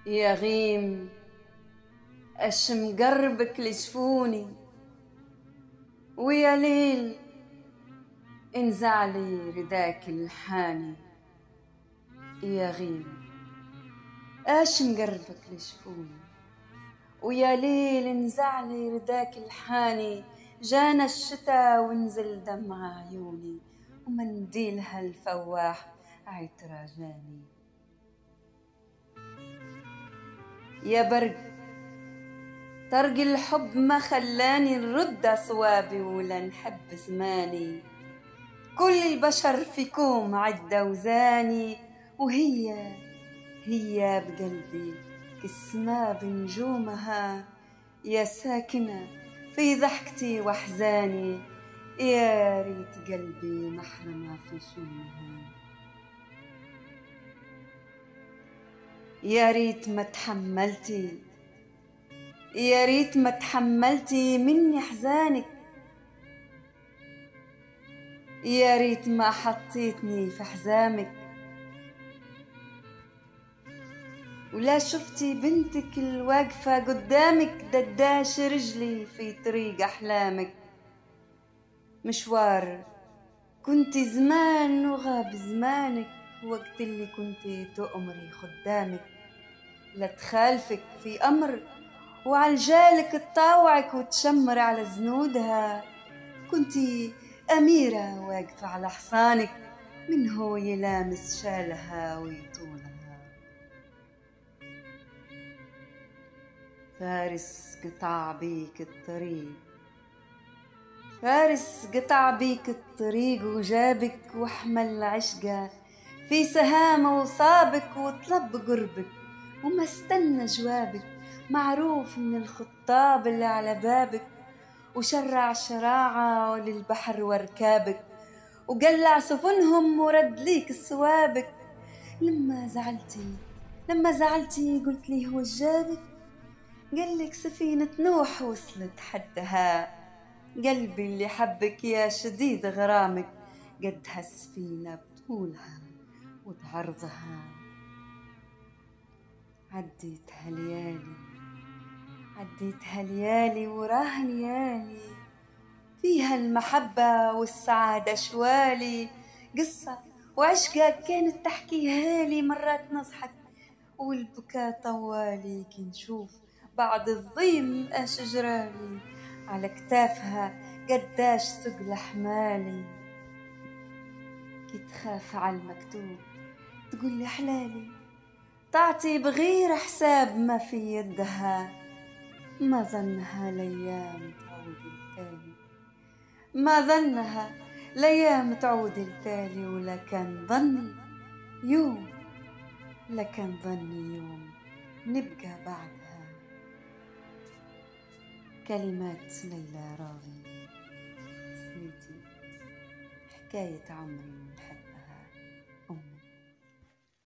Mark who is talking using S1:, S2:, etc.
S1: يا غيم اش مقربك لجفوني، ويا ليل انزعلي رداك الحاني. يا غيم اش مقربك لجفوني، ويا ليل انزعلي رداك الحاني. جانا الشتا ونزل دمع عيوني، ومنديلها الفواح عتراجاني. يا برق طرق الحب ما خلاني نرد أصوابي ولا نحب زماني. كل البشر فيكم عدة وزاني، وهي بقلبي كالسما بنجومها. يا ساكنة في ضحكتي وأحزاني، يا ريت قلبي محرمة في شومها. يا ريت ما تحملتي، يا ريت ما تحملتي مني حزانك. يا ريت ما حطيتني في حزامك، ولا شفتي بنتك الواقفة قدامك دداش رجلي في طريق أحلامك. مشوار كنتي زمان وغاب زمانك، وقت اللي كنتي تؤمري خدامك. لا تخالفك في أمر وعالجالك تطاوعك وتشمر على زنودها. كنتي أميرة واقفة على حصانك، من هو يلامس شالها ويطولها. فارس قطع بيك الطريق، فارس قطع بيك الطريق وجابك وحمل عشقه في سهامة وصابك وطلب قربك وما استنى جوابك. معروف من الخطاب اللي على بابك، وشرع شراعة للبحر وركابك، وقلع سفنهم ورد ليك السوابك. لما زعلتي قلت لي هو جابك، قالك سفينة نوح وصلت حدها. قلبي اللي حبك يا شديد غرامك، قد هالسفينة بطولها وبعرضها. عديتها ليالي وراها ليالي، فيها المحبة والسعادة شوالي. قصة وعشقة كانت تحكيها لي، مرات نضحك والبكاء طوالي كي نشوف بعد الضيم اش جرالي. على كتافها قداش ثقل حمالي، كي تخاف على المكتوب تقول لي حلالي، تعطي بغير حساب ما في يدها. ما ظنها ليام تعود التالي، ما ظنها ليام تعود التالي. لكن ظني يوم نبقى بعدها. كلمات ليلى راغي، سنيتي حكاية عمري ونحب.